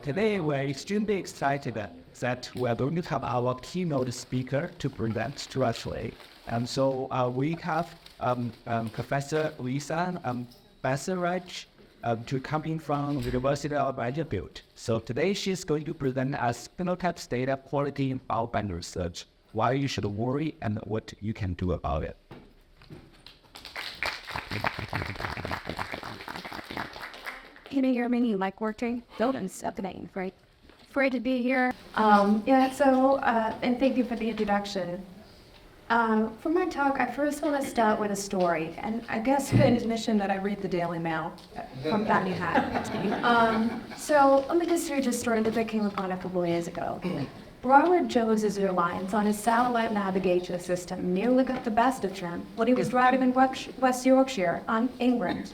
Today, we're extremely excited that we're going to have our keynote speaker to present to us today. And so we have Professor Lisa Bastarache to coming from University of Vanderbilt. So today she's going to present us phenotypes data quality in biobank research, why you should worry and what you can do about it. Can you hear me? Mic working? Building's happening, right? Great to be here. And thank you for the introduction. For my talk, I first want to start with a story, and I guess the admission that I read the Daily Mail from that you had. So let me just read a story that I came upon a couple of years ago. Robert Jones' Airlines on his satellite navigation system nearly got the best of him when he was driving in West Yorkshire on England.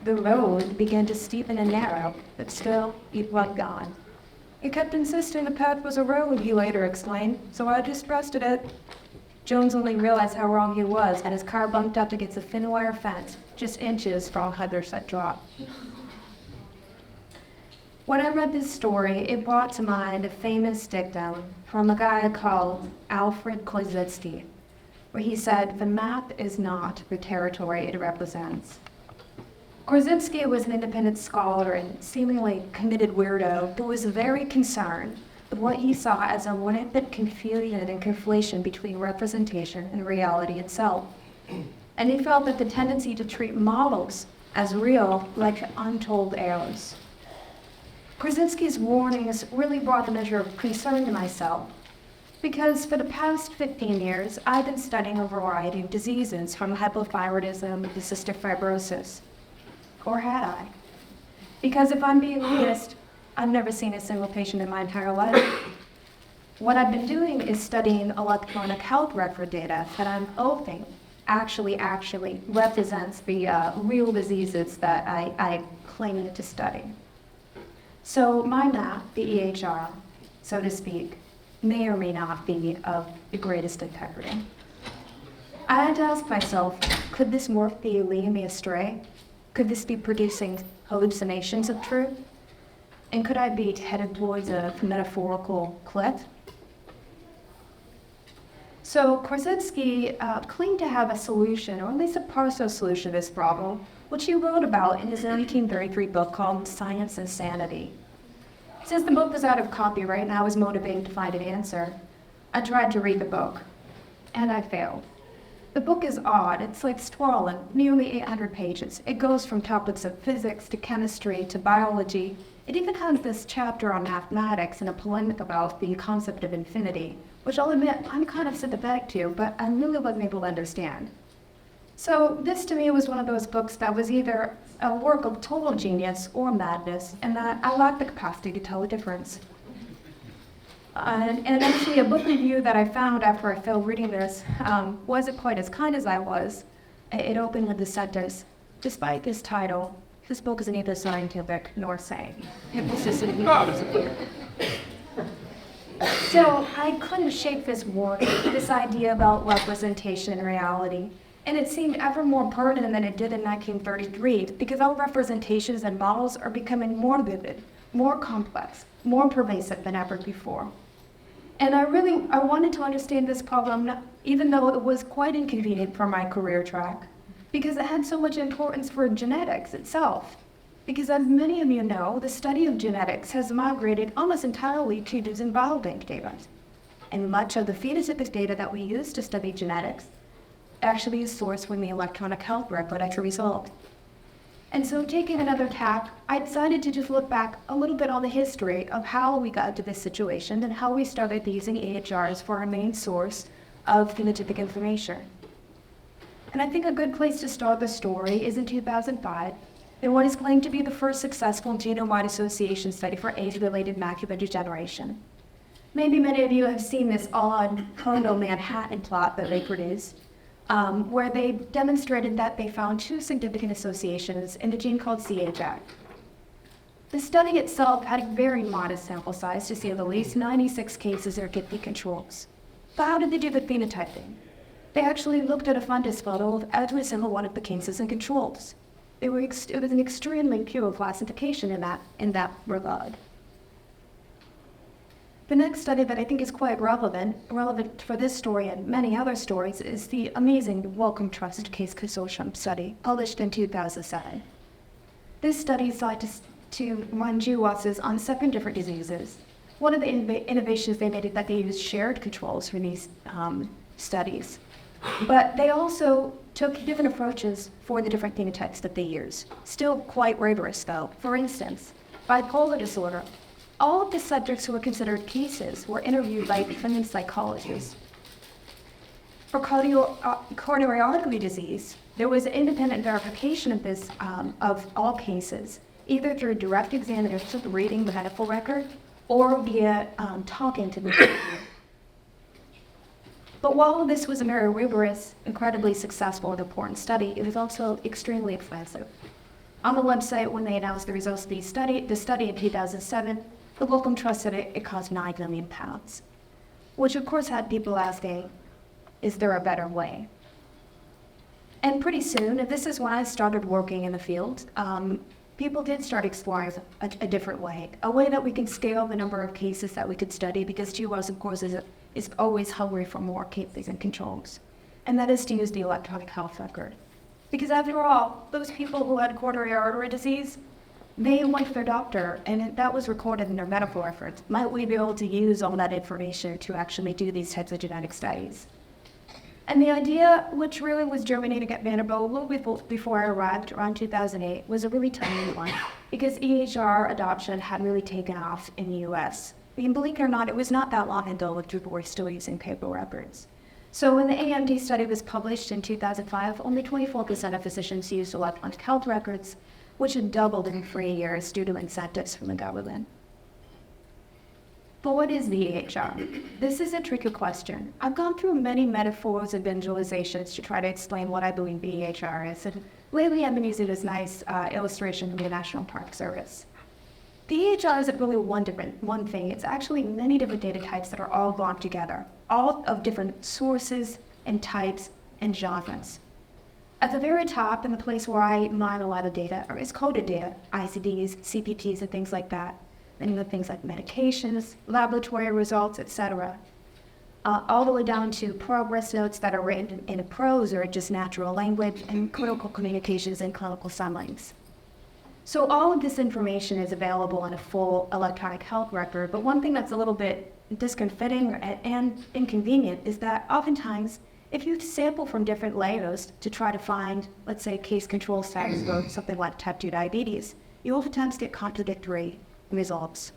The road began to steepen and narrow, but still, he'd run gone. He kept insisting the path was a road, he later explained, so I just trusted it. Jones only realized how wrong he was, and his car bumped up against a thin wire fence, just inches from Huddersfield drop. When I read this story, it brought to mind a famous dictum from a guy called Alfred Korzybski, where he said, "The map is not the territory it represents." Korzybski was an independent scholar and seemingly committed weirdo who was very concerned with what he saw as a rampant confusion and conflation between representation and reality itself. And he felt that the tendency to treat models as real like untold errors. Korzybski's warnings really brought a measure of concern to myself, because for the past 15 years, I've been studying a variety of diseases from hypothyroidism to cystic fibrosis. Or had I? Because if I'm being honest, I've never seen a single patient in my entire life. What I've been doing is studying electronic health record data that I'm hoping actually represents the real diseases that I claim to study. So my map, the EHR, so to speak, may or may not be of the greatest integrity. I had to ask myself, could this work be leading me astray? Could this be producing hallucinations of truth? And could I be headed towards a metaphorical cliff? So Korzybski claimed to have a solution, or at least a partial solution to this problem, which he wrote about in his 1933 book called Science and Sanity. Since the book was out of copyright and I was motivated to find an answer, I tried to read the book, and I failed. The book is odd. It's like sprawling, nearly 800 pages. It goes from topics of physics to chemistry to biology. It even has this chapter on mathematics and a polemic about the concept of infinity, which I'll admit I'm kind of sympathetic to, but I really wasn't able to understand. So this to me was one of those books that was either a work of total genius or madness, and that I lacked the capacity to tell the difference. And actually, a book review that I found after I failed reading this wasn't quite as kind as I was. It opened with the sentence, "Despite this title, this book is neither scientific nor sane." It was just So I couldn't shake this warning, this idea about representation and reality. And it seemed ever more pertinent than it did in 1933, because our representations and models are becoming more vivid, more complex, more pervasive than ever before. And I wanted to understand this problem, even though it was quite inconvenient for my career track, because it had so much importance for genetics itself. Because as many of you know, the study of genetics has migrated almost entirely to using biobank data. And much of the phenotypic data that we use to study genetics actually is sourced from the electronic health record as a result. And so taking another tack, I decided to just look back a little bit on the history of how we got to this situation and how we started using EHRs for our main source of phenotypic information. And I think a good place to start the story is in 2005, in what is claimed to be the first successful genome-wide association study for age-related macular degeneration. Maybe many of you have seen this odd Kondo Manhattan plot that they produced, where they demonstrated that they found two significant associations in a gene called CHI. The study itself had a very modest sample size, to say the least. 96 cases are kidney controls. But how did they do the phenotyping? They actually looked at a fundus photo of every single one of the cases and controls. it was an extremely pure classification in that regard. The next study that I think is quite relevant for this story and many other stories, is the amazing Wellcome Trust Case Consortium study, published in 2007. This study sought to run GWASs on 7 different diseases. One of the innovations they made is that they used shared controls for these studies. But they also took different approaches for the different phenotypes that they used. Still quite rigorous, though. For instance, bipolar disorder. All of the subjects who were considered cases were interviewed by clinical psychologists. For coronary artery disease, there was independent verification of this, of all cases, either through direct examination, reading the medical record, or via talking to the patient. But while this was a very rigorous, incredibly successful and important study, it was also extremely expensive. On the website, when they announced the results of the study in 2007, the Wellcome Trust said it cost £9 million, which of course had people asking, is there a better way? And pretty soon, and this is when I started working in the field, people did start exploring a different way, a way that we can scale the number of cases that we could study, because GWAS, of course, is always hungry for more cases and controls. And that is to use the electronic health record. Because after all, those people who had coronary artery disease, they went to their doctor, and that was recorded in their medical records. Might we be able to use all that information to actually do these types of genetic studies? And the idea, which really was germinating at Vanderbilt a little bit before I arrived, around 2008, was a really timely one, because EHR adoption had really taken off in the US. And believe it or not, it was not that long ago when people were still using paper records. So when the AMD study was published in 2005, only 24% of physicians used electronic health records, which had doubled in 3 years due to incentives from the government. But what is the EHR? This is a tricky question. I've gone through many metaphors and visualizations to try to explain what I believe the EHR is, and lately I've been using this nice illustration from the National Park Service. The EHR isn't really one thing. It's actually many different data types that are all lumped together, all of different sources and types and genres. At the very top, in the place where I mine a lot of data, is coded data, ICDs, CPTs, and things like that. And the things like medications, laboratory results, etc. All the way down to progress notes that are written in prose or just natural language, and clinical communications and clinical summaries. So all of this information is available in a full electronic health record, but one thing that's a little bit disconcerting and inconvenient is that oftentimes, if you sample from different layers to try to find, let's say, case control status for something like type 2 diabetes, you oftentimes get contradictory results.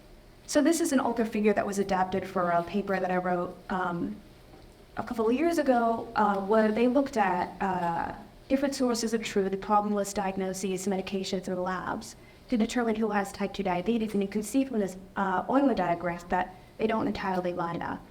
So this is an older figure that was adapted for a paper that I wrote a couple of years ago, where they looked at different sources of truth, problem list diagnoses, medications, or labs to determine who has type 2 diabetes. And you can see from this Euler diagram that they don't entirely line up.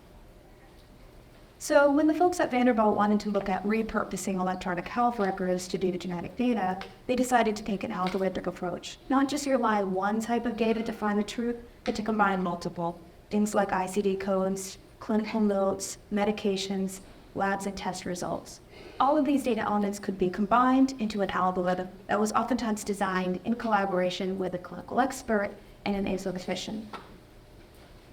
So when the folks at Vanderbilt wanted to look at repurposing electronic health records to do the genetic data, they decided to take an algorithmic approach. Not just rely on one type of data to find the truth, but to combine multiple. Things like ICD codes, clinical notes, medications, labs, and test results. All of these data elements could be combined into an algorithm that was oftentimes designed in collaboration with a clinical expert and an ASO physician.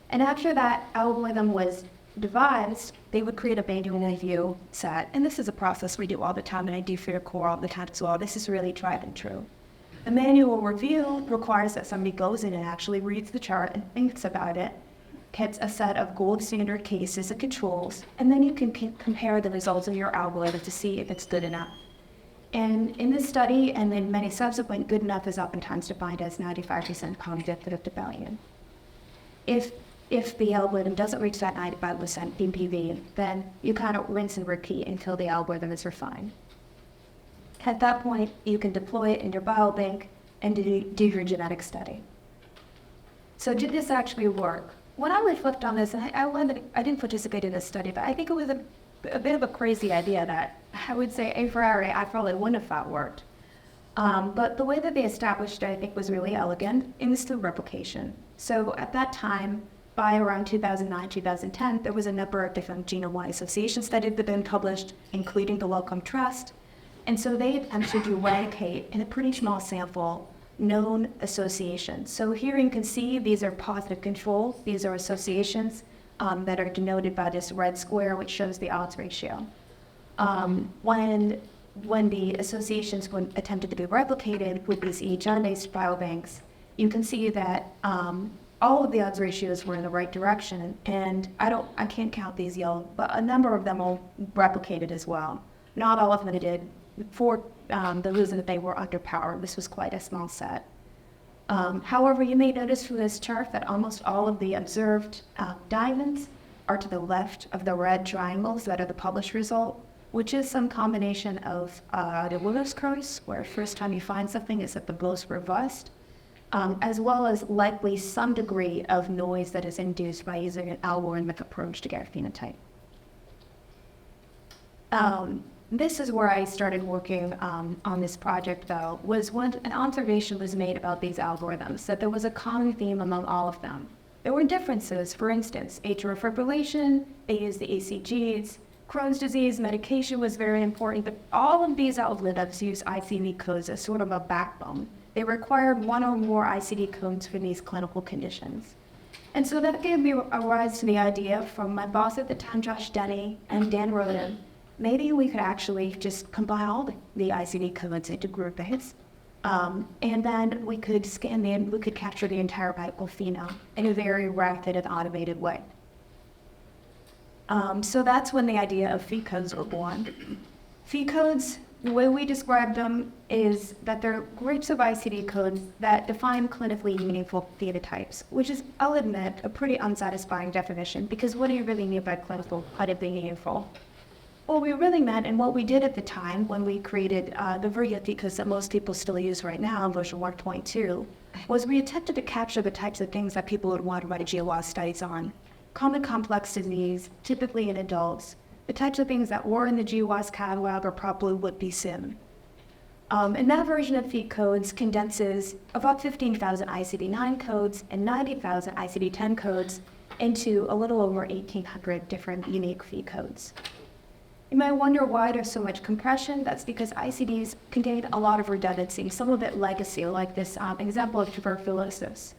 And after that algorithm was devised, they would create a manual review set. And this is a process we do all the time, and I do for your core all the time as well. This is really tried and true. The manual review requires that somebody goes in and actually reads the chart and thinks about it, gets a set of gold standard cases and controls, and then you can compare the results of your algorithm to see if it's good enough. And in this study, and in many subsequent, good enough is oftentimes defined as 95% cognitive development. If the algorithm doesn't reach that 95% PPV, then you kind of rinse and repeat until the algorithm is refined. At that point, you can deploy it in your biobank and do your genetic study. So did this actually work? When I reflect on this, and I didn't participate in this study, but I think it was a bit of a crazy idea that I would say a priori I probably wouldn't have thought worked. But the way that they established it, I think, was really elegant, and it's through replication. So at that time, by around 2009, 2010, there was a number of different genome-wide association studies that had been published, including the Wellcome Trust. And so they attempted to eradicate, in a pretty small sample, known associations. So here you can see these are positive controls. These are associations that are denoted by this red square, which shows the odds ratio. When the associations were attempted to be replicated with these EHN-based biobanks, you can see that all of the odds ratios were in the right direction, and I can't count these yellow, but a number of them all replicated as well. Not all of them did, for the reason that they were underpowered. This was quite a small set. However, you may notice from this chart that almost all of the observed diamonds are to the left of the red triangles that are the published result, which is some combination of the Willis curves, where first time you find something is that the most robust, as well as likely some degree of noise that is induced by using an algorithmic approach to get a phenotype. This is where I started working on this project, though, was when an observation was made about these algorithms, that there was a common theme among all of them. There were differences. For instance, atrial fibrillation, they used the ECGs, Crohn's disease medication was very important, but all of these algorithms use ICD codes as sort of a backbone. They required one or more ICD codes for these clinical conditions. And so that gave me a rise to the idea from my boss at the time, Josh Denny, and Dan Roden, maybe we could actually just combine all the ICD codes into groupings, and then we could we could capture the entire medical phenome in a very rapid and automated way. So that's when the idea of phe codes were born. Phe codes, the way we describe them is that they're groups of ICD codes that define clinically meaningful phenotypes, which is, I'll admit, a pretty unsatisfying definition, because what do you really mean by clinically meaningful? What we really meant, and what we did at the time when we created the version phe codes that most people still use right now, version 1.2, was we attempted to capture the types of things that people would want to write GWAS studies on. Common complex disease, typically in adults, the types of things that were in the GWAS catalog or probably would be soon. And that version of phe codes condenses about 15,000 ICD-9 codes and 90,000 ICD-10 codes into a little over 1,800 different unique phe codes. You might wonder why there's so much compression. That's because ICDs contain a lot of redundancy, some of it legacy, like this example of tuberculosis.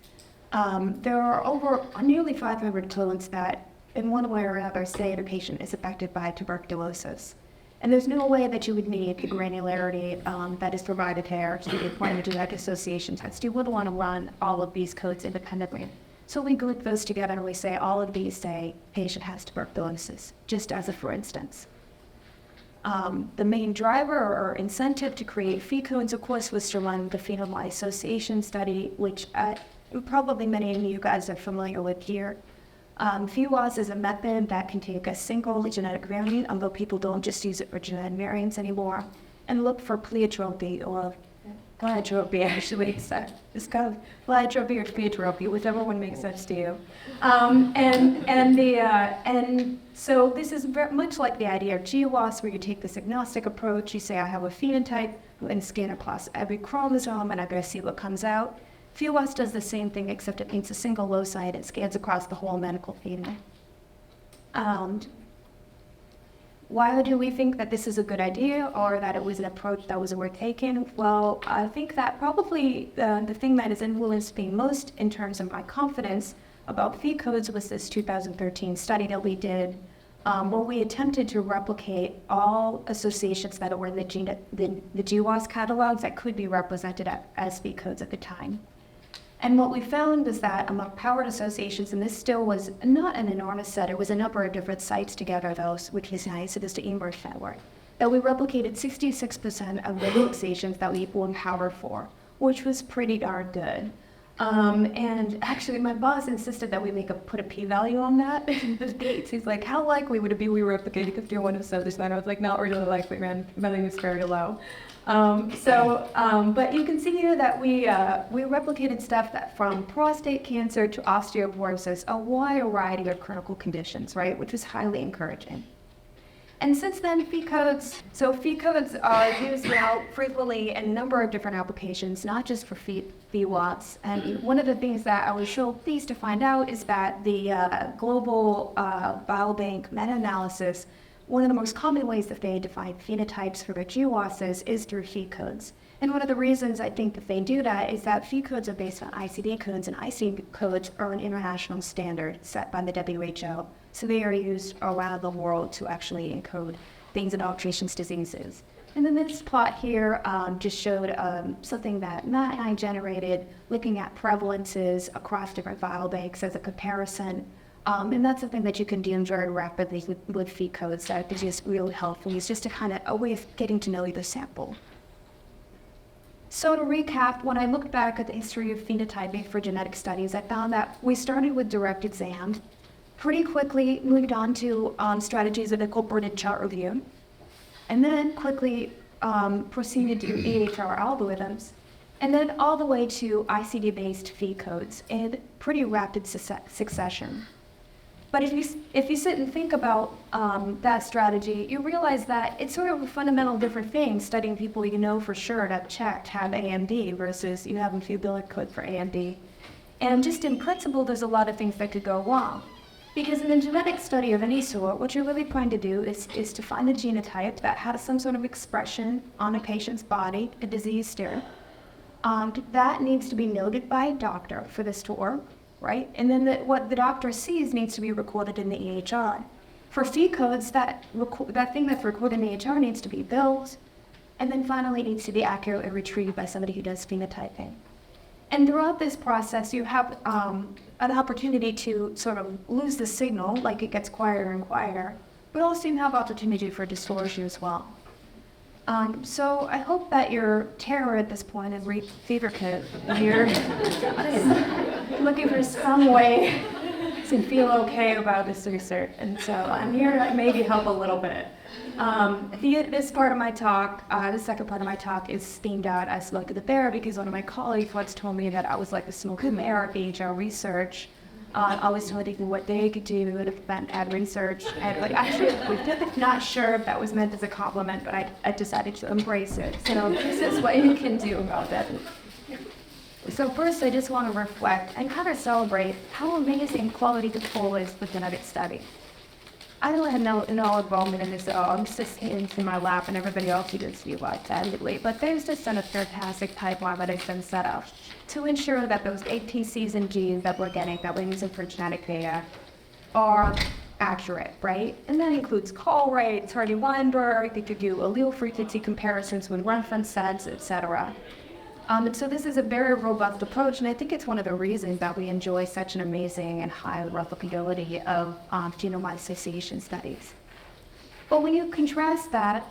There are over nearly 500 codes that, in one way or another, say the patient is affected by tuberculosis. And there's no way that you would need the granularity that is provided here to be appointed to that association test. You wouldn't want to run all of these codes independently. So we group those together and we say all of these say patient has tuberculosis, just as a for instance. The main driver or incentive to create phe codes, of course, was to run the phenome association study, which probably many of you guys are familiar with here. PheWAS is a method that can take a single genetic variant, although people don't just use it for genetic variants anymore, and look for pleiotropy or pleiotropy, actually. So it's kind of pleiotropy or pleiotropy, whichever one makes sense to you. And so this is very much like the idea of GWAS, where you take this agnostic approach. You say, I have a phenotype, and scan across every chromosome, and I'm going to see what comes out. PheWAS does the same thing, except it paints a single loci and it scans across the whole medical phenome. Why do we think that this is a good idea, or that it was an approach that was worth taking? Well, I think that probably the thing that has influenced me most in terms of my confidence about phe codes was this 2013 study that we did, where we attempted to replicate all associations that were in the GWAS catalogs that could be represented as phe codes at the time. And what we found is that among powered associations, and this still was not an enormous set, it was a number of different sites together, those, which is nice, it is the eMERGE network, that we replicated 66% of the associations that we were powered for, which was pretty darn good. And actually, my boss insisted that we put a p-value on that. The dates. He's like, how likely would it be we replicated 51 of this? And I was like, not really likely, man. Value is very low. But you can see here that we replicated stuff that from prostate cancer to osteoporosis, a wide variety of clinical conditions, right, which was highly encouraging. And since then, phe codes are used now frequently in a number of different applications, not just for PheWAS. And one of the things that I was so pleased to find out is that the global biobank meta-analysis one of the most common ways that they define phenotypes for their GWASs is through phi codes. And one of the reasons I think that they do that is that phi codes are based on ICD codes, and ICD codes are an international standard set by the WHO. So they are used around the world to actually encode things in nutrition diseases. And then this plot here just showed something that Matt and I generated, looking at prevalences across different biobanks as a comparison. And that's something that you can do very rapidly with phi codes. That is just really helpful. It's just a way of getting to know the sample. So to recap, when I looked back at the history of phenotyping for genetic studies, I found that we started with direct exam, pretty quickly moved on to strategies that incorporated chart review, and then quickly proceeded to EHR algorithms, and then all the way to ICD-based phi codes in pretty rapid succession. But if you sit and think about that strategy, you realize that it's sort of a fundamental different thing studying people you know for sure that checked have AMD versus you have a few billion code for AMD. And just in principle, there's a lot of things that could go wrong. Because in a genetic study of any sort, what you're really trying to do is to find a genotype that has some sort of expression on a patient's body, a disease state. That needs to be noted by a doctor for this to work. Right? And then what the doctor sees needs to be recorded in the EHR. For phi codes, that thing that's recorded in the EHR needs to be billed, and then finally needs to be accurately retrieved by somebody who does phenotyping. And throughout this process, you have an opportunity to sort of lose the signal, like it gets quieter and quieter, but also you have opportunity for distortion as well. So I hope that your terror at this point is fever kit. You're looking for some way to feel okay about this research. And so I'm here to maybe help a little bit. This part of my talk, the second part of my talk is themed out as Smoke the Bear because one of my colleagues once told me that I was like the Smoke the Bear of HR research. I was telling people what they could do to add research, and actually, we're not sure if that was meant as a compliment, but I decided to embrace it. So this is what you can do about that. So first, I just want to reflect and kind of celebrate how amazing quality control is with genetic study. I don't have no involvement in this at all. I'm just sitting in my lap, and everybody else who does see like that. But there's just done a fantastic pipeline that has been set up to ensure that those APCs and genes that we're getting, that we're using for genetic data, are accurate, right? And that includes call rates, Hardy-Weinberg, they could do allele frequency comparisons with reference sets, etc. And so this is a very robust approach, and I think it's one of the reasons that we enjoy such an amazing and high replicability of genome association studies. But when you contrast that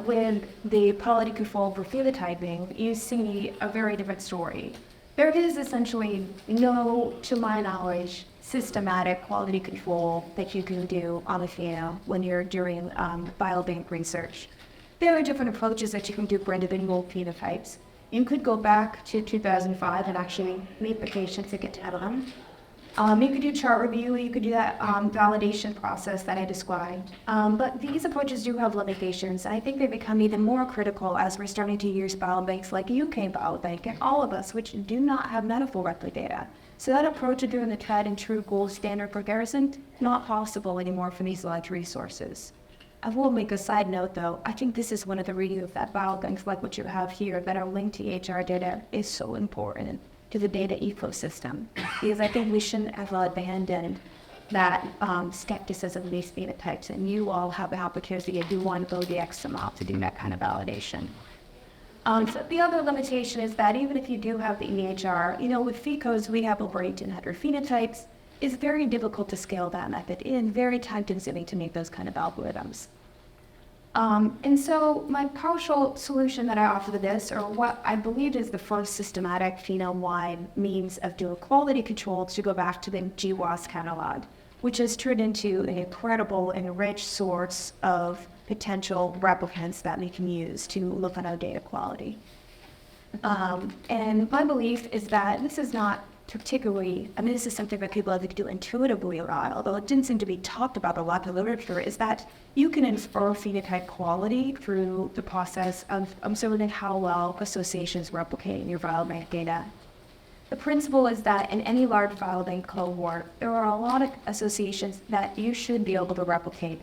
with the quality control for phenotyping, you see a very different story. There is essentially no, to my knowledge, systematic quality control that you can do on a phenome when you're doing biobank research. There are different approaches that you can do for individual phenotypes. You could go back to 2005 and actually meet the patient to get to them. You could do chart review, you could do that validation process that I described. But these approaches do have limitations, and I think they become even more critical as we're starting to use biobanks like UK Biobank and all of us, which do not have medical record data. So that approach of doing the tried and true gold standard comparison, not possible anymore for these large resources. I will make a side note though, I think this is one of the reasons that biobanks like what you have here that are linked to EHR data is so important to the data ecosystem, because I think we shouldn't have abandoned that skepticism of these phenotypes, and you all have the opportunity if you want to go the extra mile to do that kind of validation. So the other limitation is that even if you do have the EHR, with phi codes we have over 1,800 phenotypes. It's very difficult to scale that method in, very time-consuming to make those kind of algorithms. And so my partial solution that I offer to this, or what I believe is the first systematic phenome-wide means of doing quality control, to go back to the GWAS catalog, which has turned into an incredible and rich source of potential replicants that we can use to look at our data quality. And my belief is that this is not particularly, this is something that people have to do intuitively a lot, although it didn't seem to be talked about a lot in the literature, is that you can infer phenotype quality through the process of observing how well associations replicate in your biobank data. The principle is that in any large biobank cohort, there are a lot of associations that you should be able to replicate.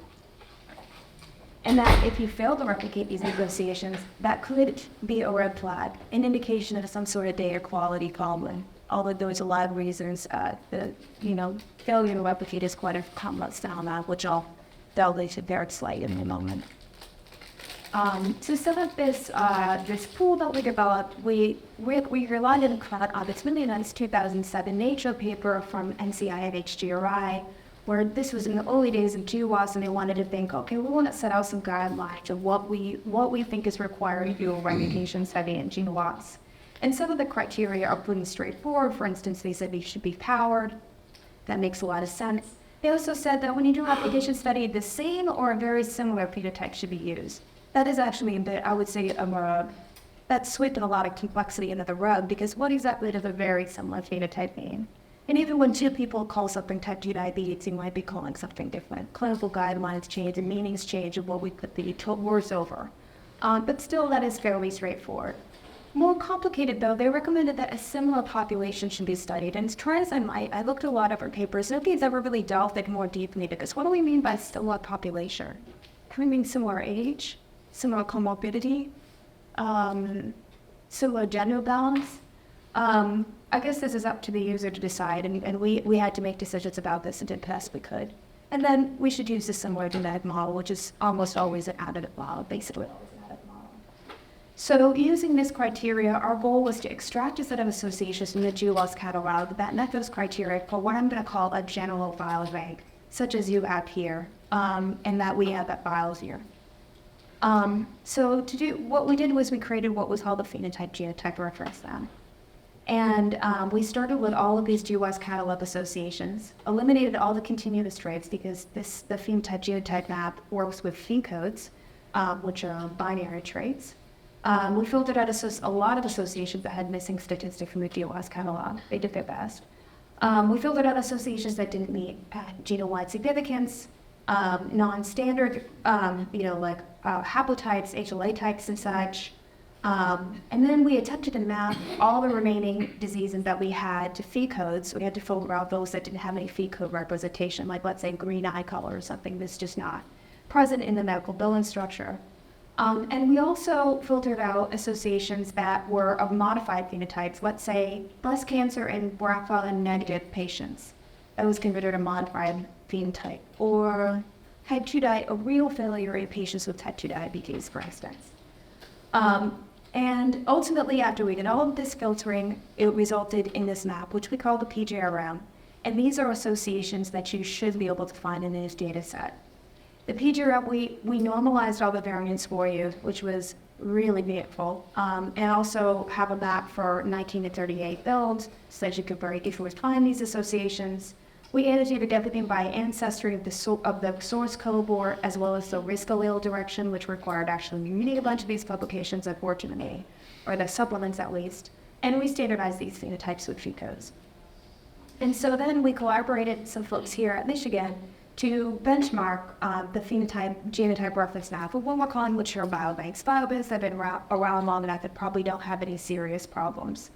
and that if you fail to replicate these associations, that could be a red flag, an indication of some sort of data quality problem. Although there's a lot of reasons, failure to replicate is quite a complex phenomenon, which I'll delve into very slightly in a moment. To set up this pool that we developed, we relied on it's really a nice 2007 Nature paper from NCI and HGRI, where this was in the early days of GWAS, and they wanted to think, okay, we want to set out some guidelines of what we think is required to do a replication study in GWAS. And some of the criteria are pretty straightforward. For instance, they said they should be powered. That makes a lot of sense. They also said that when you do an application study, the same or a very similar phenotype should be used. That is actually a bit, I would say, that's sweeping a lot of complexity into the rug, because what exactly does a very similar phenotype mean? And even when two people call something type 2 diabetes, you might be calling something different. Clinical guidelines change and meanings change of what we put the words over. But still, that is fairly straightforward. More complicated, though, they recommended that a similar population should be studied. And as try as I might, I looked at a lot of our papers. Nobody's ever really delved in more deeply into this. What do we mean by similar population? Can we mean similar age, similar comorbidity, similar gender balance? I guess this is up to the user to decide, and we had to make decisions about this and did the best we could. And then we should use a similar genetic model, which is almost always an additive model, basically. So using this criteria, our goal was to extract a set of associations from the GWAS catalog that met those criteria for what I'm going to call a general biobank, such as you have here, and that we have that files here. So what we did was we created what was called the phenotype genotype reference map. And we started with all of these GWAS catalog associations, eliminated all the continuous traits because the phenotype genotype map works with phen codes, which are binary traits. We filtered out a lot of associations that had missing statistics from the GWAS catalog. They did their best. We filtered out associations that didn't meet genome-wide significance, non-standard, like haplotypes, HLA types and such. And then we attempted to map all the remaining diseases that we had to phe codes. We had to filter out those that didn't have any phe code representation, like let's say green eye color or something that's just not present in the medical billing structure. And we also filtered out associations that were of modified phenotypes, let's say breast cancer in BRCA negative patients. That was considered a modified phenotype. Or type 2 a real failure in patients with type 2 diabetes, for instance. And ultimately, after we did all of this filtering, it resulted in this map, which we call the PGRM. And these are associations that you should be able to find in this data set. The PGRM, we normalized all the variants for you, which was really meaningful, and also have a map for 19 to 38 builds, so that you could very easily find these associations. We annotated everything by ancestry of the source cohort, as well as the risk allele direction, which required actually reading a bunch of these publications, unfortunately, or the supplements at least, and we standardized these phenotypes with phe codes. And so then we collaborated with some folks here at Michigan to benchmark the phenotype genotype reference map for what we're calling mature biobanks. Biobanks that have been around long enough that probably don't have any serious problems.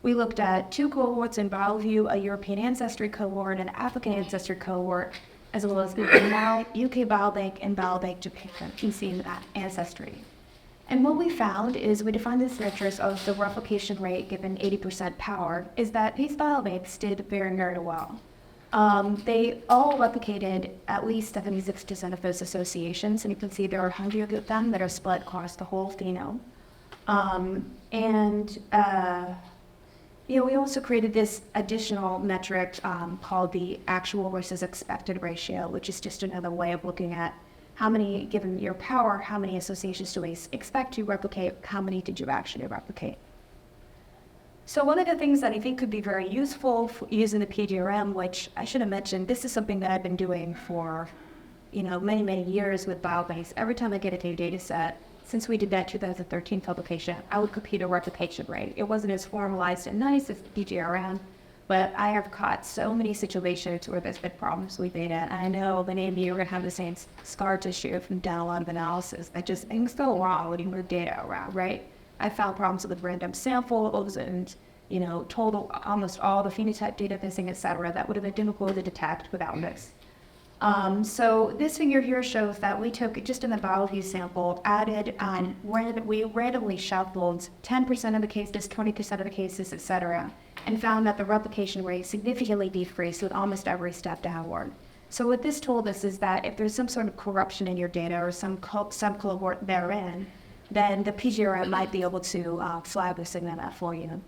We looked at two cohorts in BioView, a European ancestry cohort and an African ancestry cohort, as well as UK Biobank and Biobank Japan, PC ancestry. And what we found is we defined this metrics of the replication rate given 80% power, is that these biobanks did very, very well. They all replicated at least 76% of those associations, and you can see there are hundreds of them that are split across the whole phenome. We also created this additional metric called the actual versus expected ratio, which is just another way of looking at how many, given your power, how many associations do we expect to replicate, how many did you actually replicate? So one of the things that I think could be very useful for using the PGRM, which I should have mentioned, this is something that I've been doing for many, many years with biobanks. Every time I get a new data set, since we did that 2013 publication, I would compute a replication rate. It wasn't as formalized and nice as PGRM, but I have caught so many situations where there's been problems with data. And I know many of you are going to have the same scar tissue from down a lot of analysis. That just things go wrong when you move data around, right? I found problems with random samples and, total almost all the phenotype data missing, et cetera. That would have been difficult to detect without this. So this figure here shows that we took just in the biology sample, added we randomly shuffled 10% of the cases, 20% of the cases, etc., and found that the replication rate significantly decreased with almost every step downward. So what this told us is that if there's some sort of corruption in your data or some subcohort therein, then the PGRM might be able to flag the signal for you.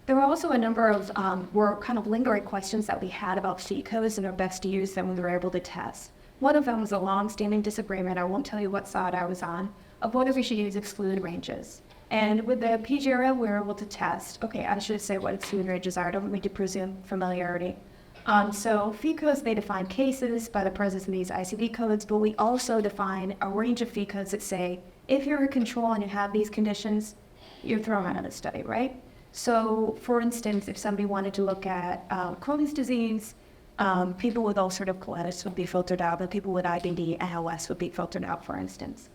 There were also a number of kind of lingering questions that we had about cheat codes and are best to use them when we were able to test. One of them was a long-standing disagreement, I won't tell you what side I was on, of whether we should use exclude ranges. And with the PGRM, we were able to test. Okay, I should say what exclude ranges are. I don't mean to presume familiarity. So phi codes, they define cases by the presence of these ICD codes, but we also define a range of phi codes that say, if you're a control and you have these conditions, you're thrown out of the study, right? So, for instance, if somebody wanted to look at Crohn's disease, people with ulcerative colitis would be filtered out, but people with IBD and ALS would be filtered out, for instance.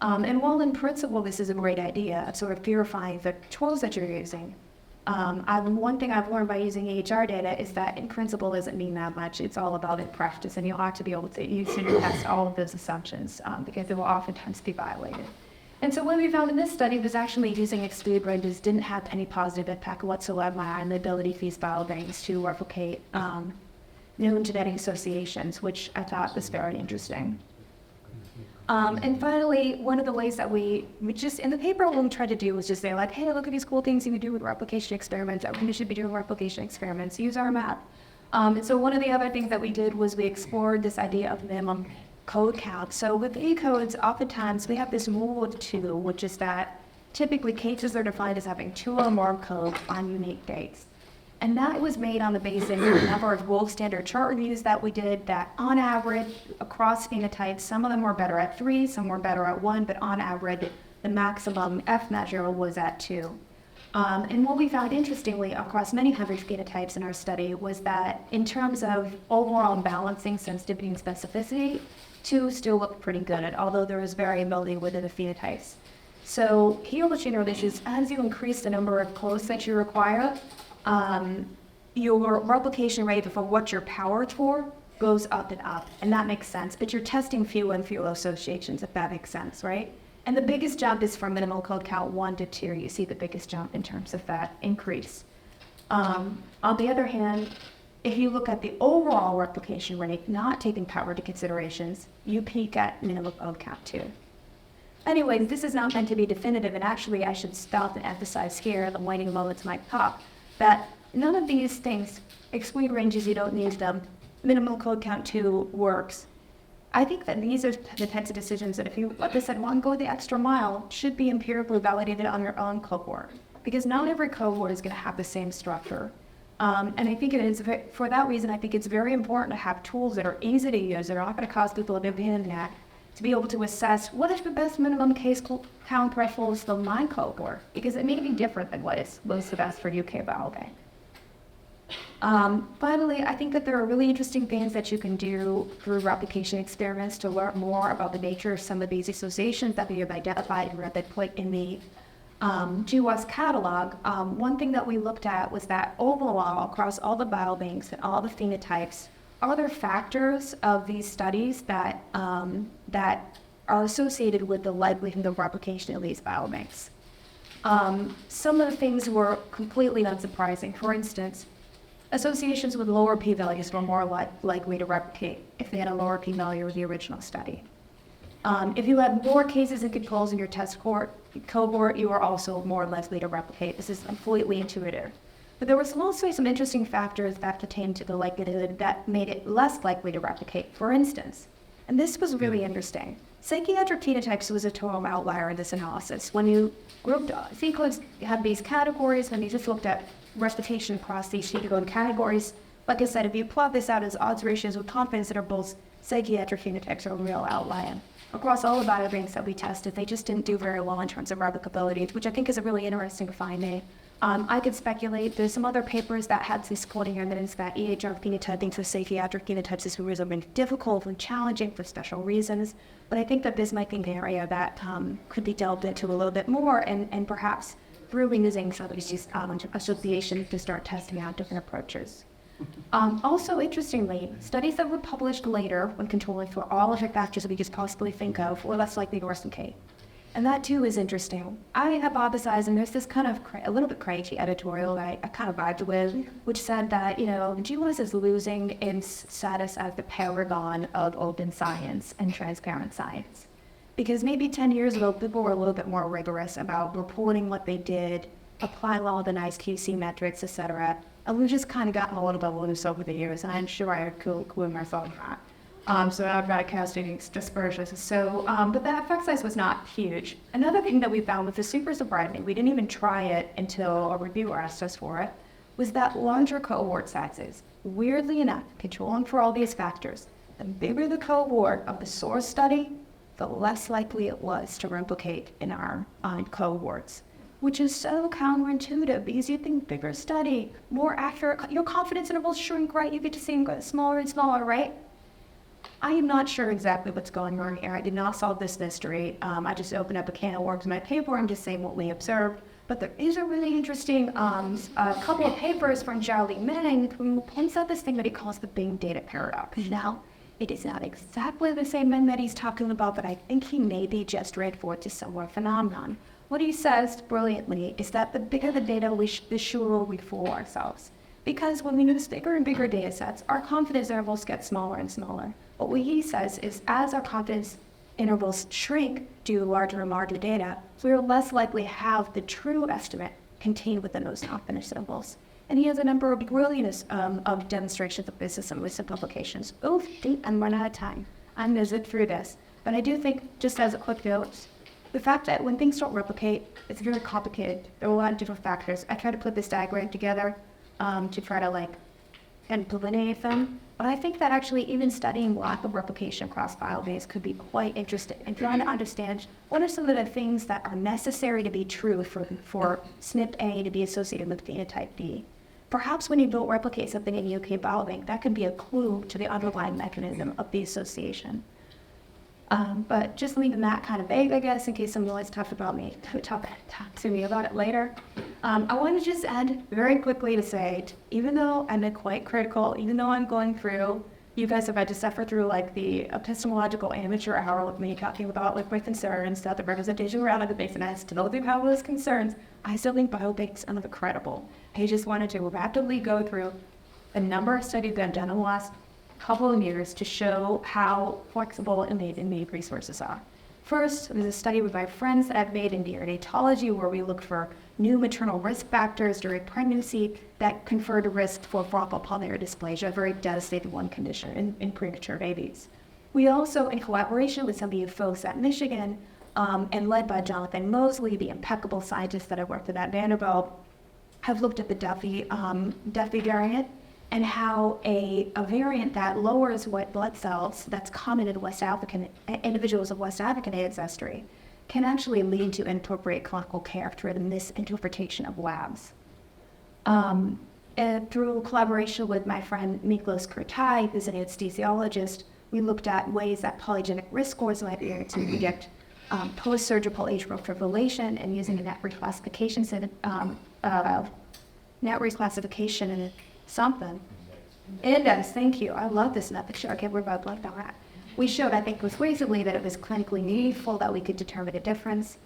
And while in principle this is a great idea of sort of purifying the tools that you're using, one thing I've learned by using EHR data is that in principle doesn't mean that much. It's all about in practice, and you'll have to be able to use and test all of those assumptions because it will oftentimes be violated. And so what we found in this study was actually using exclude ranges didn't have any positive impact whatsoever on the ability of these biobanks to replicate known genetic associations, which I thought was very interesting. And finally, one of the ways that we just, in the paper, what we tried to do was just say like, hey, look at these cool things you can do with replication experiments. Everybody should be doing replication experiments. Use our map. And so one of the other things that we did was we explored this idea of minimum code count. So with E codes, oftentimes we have this rule of 2, which is that typically cases are defined as having 2 or more codes on unique dates. And that was made on the basis of a number of gold standard chart reviews that we did that on average across phenotypes, some of them were better at 3, some were better at 1, but on average the maximum F measure was at 2. And what we found interestingly across many hundred phenotypes in our study was that in terms of overall balancing sensitivity and specificity, 2 still looked pretty good, although there was variability within the phenotypes. So here what you notice is as you increase the number of codes that you require, your replication rate for what you're powered for goes up and up, and that makes sense, but you're testing fewer and fewer associations, if that makes sense, right? And the biggest jump is from minimal code count 1 to 2. You see the biggest jump in terms of that increase. On the other hand, if you look at the overall replication rate, not taking power into considerations, you peak at minimal code count 2. Anyway, this is not meant to be definitive, and actually I should stop and emphasize here, the waning moments might pop, that none of these things, exclude ranges, you don't need them, minimal code count 2 works. I think that these are the types of decisions that if you, like I said, want to go the extra mile, should be empirically validated on your own cohort. Because not every cohort is going to have the same structure. And I think it is, for that reason, I think it's very important to have tools that are easy to use, that are not going to cause people to be in that, to be able to assess what is the best minimum case count thresholds for my cohort, because it may be different than what is the best for UK Biobank. Finally, I think that there are really interesting things that you can do through replication experiments to learn more about the nature of some of these associations that we have identified and that put in the GWAS catalog. One thing that we looked at was that overall, across all the biobanks and all the phenotypes, are there factors of these studies that are associated with the likelihood of replication of these biobanks? Some of the things were completely unsurprising. For instance, associations with lower p-values were more likely to replicate if they had a lower p-value with the original study. If you had more cases and controls in your test cohort, you are also more likely to replicate. This is completely intuitive. But there was also some interesting factors that pertained to the likelihood that made it less likely to replicate. For instance, and this was really interesting, psychiatric phenotypes was a total outlier in this analysis. When you grouped sequence, you had these categories, and you just looked at replication across these code categories. Like I said, if you plot this out as odds ratios with confidence intervals, psychiatric phenotypes are a real outlier. Across all the biobanks that we tested, they just didn't do very well in terms of replicability, which I think is a really interesting finding. I could speculate there's some other papers that had some supporting evidence that EHR phenotyping for psychiatric phenotypes is really difficult and challenging for special reasons. But I think that this might be an area that could be delved into a little bit more, and perhaps through using some of these associations to start testing out different approaches. Also, interestingly, studies that were published later when controlling for all of the factors that we could possibly think of were less likely to worsen K. And that too is interesting. I hypothesized, and there's this kind of a little bit crazy editorial that I kind of vibed with, which said that, GWAS is losing its status as the paragon of open science and transparent science. Because maybe 10 years ago, people were a little bit more rigorous about reporting what they did, applying all the nice QC metrics, etc. And we've just kind of gotten a little bit loose over the years, and I'm sure I could include myself in that. So I've got casting dispersions. So, but the effect size was not huge. Another thing that we found with the super surprising, we didn't even try it until a reviewer asked us for it, was that larger cohort sizes. Weirdly enough, controlling for all these factors, the bigger the cohort of the source study, the less likely it was to replicate in our cohorts. Which is so counterintuitive because you think bigger study, more accurate, your confidence intervals shrink, right? You get to see them go smaller and smaller, right? I am not sure exactly what's going on here. I did not solve this mystery. I just opened up a can of worms in my paper. I'm just saying what we observed. But there is a really interesting couple of papers from Zhao Meng who points out this thing that he calls the big data paradox. Now, it is not exactly the same Meng that he's talking about, but I think he may be just reinforced a similar phenomenon. What he says brilliantly is that the bigger the data, the surer we fool ourselves. Because when we use bigger and bigger data sets, our confidence intervals get smaller and smaller. But what he says is as our confidence intervals shrink due to larger and larger data, we're less likely to have the true estimate contained within those confidence intervals. And he has a number of brilliant of demonstrations of this in recent publications. Oof, I'm running out of time. I'm going to zip through this. But I do think, just as a quick note, the fact that when things don't replicate, it's very complicated. There are a lot of different factors. I try to put this diagram together to try to and delineate them. But I think that actually even studying lack of replication across biobanks could be quite interesting and trying to understand what are some of the things that are necessary to be true for SNP A to be associated with phenotype B. Perhaps when you don't replicate something in UK biobank, that could be a clue to the underlying mechanism of the association. But just leaving that kind of vague, I guess, in case someone wants to talk to me about it later. I want to just end very quickly to say, even though I'm quite critical, even though I'm going through, you guys have had to suffer through the epistemological amateur hour with me talking about my concerns, that the representation around the base and I still do have those concerns. I still think biobanks are incredible. I just wanted to rapidly go through a number of studies that I've done in the last couple of years to show how flexible and made resources are. First, there's a study with my friends that I've made in neonatology where we looked for new maternal risk factors during pregnancy that conferred a risk for bronchopulmonary dysplasia, a very devastating condition in premature babies. We also, in collaboration with some of you folks at Michigan, and led by Jonathan Mosley, the impeccable scientist that I worked with at Vanderbilt, have looked at the Duffy variant and how a variant that lowers white blood cells that's common in West African individuals of West African ancestry can actually lead to inappropriate clinical care through the misinterpretation of labs. And through collaboration with my friend Miklos Kurtai, who's an anesthesiologist, we looked at ways that polygenic risk scores might be able to predict post-surgical atrial fibrillation and using a net reclassification and something. Index, thank you. I love this method. Sure, I can't worry about blood on that. We showed, I think, persuasively that it was clinically meaningful, that we could determine a difference.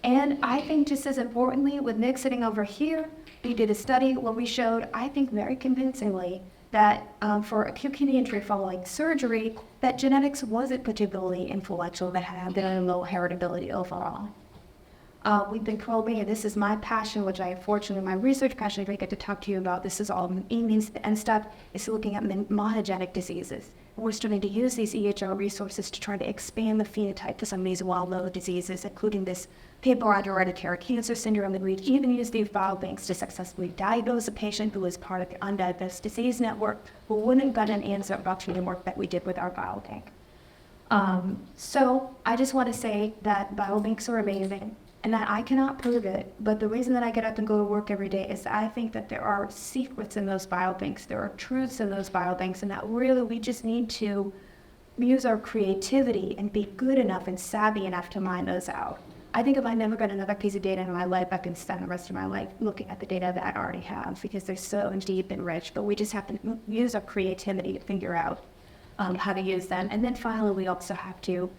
And I think just as importantly, with Nick sitting over here, we did a study where we showed, I think very convincingly, that for acute kidney injury following surgery, that genetics wasn't particularly influential, that had a low heritability overall. We've been probing, and this is my passion, which I unfortunately, my research passion, I didn't get to talk to you about. This is all means and stuff, is looking at monogenic diseases. We're starting to use these EHR resources to try to expand the phenotype to some of these well-known diseases, including this paper on hereditary cancer syndrome, and we've even used these biobanks to successfully diagnose a patient who was part of the undiagnosed disease network who wouldn't have gotten an answer about the work that we did with our biobank. So I just want to say that biobanks are amazing, and that I cannot prove it, but the reason that I get up and go to work every day is that I think that there are secrets in those biobanks, there are truths in those biobanks, and that really we just need to use our creativity and be good enough and savvy enough to mine those out. I think if I never got another piece of data in my life, I can spend the rest of my life looking at the data that I already have because they're so deep and rich, but we just have to use our creativity to figure out how to use them. And then finally, we also have to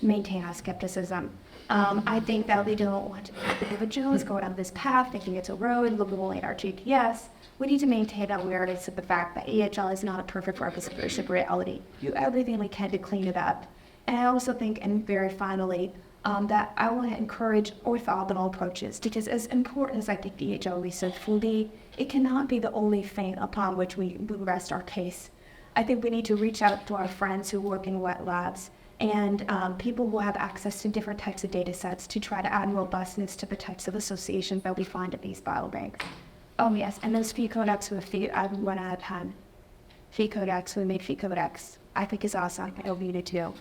maintain our skepticism. I think that we don't want to be individuals go down this path thinking it's a road, looking only at our GPS. We need to maintain awareness of the fact that EHL is not a perfect representation of reality. Do everything we can to clean it up. And I also think, and very finally, that I want to encourage orthogonal approaches because as important as I think EHL research will be, it cannot be the only thing upon which we rest our case. I think we need to reach out to our friends who work in wet labs and people who have access to different types of data sets to try to add robustness to the types of associations that we find in these biobanks. Oh yes, and those fee codecs I've run out of time. Fee codecs, we made fee codecs. I think is awesome. I hope you do too.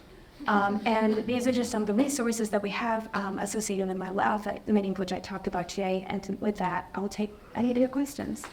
And these are just some of the resources that we have associated in my lab, many of which I talked about today. And with that, I will take any of your questions.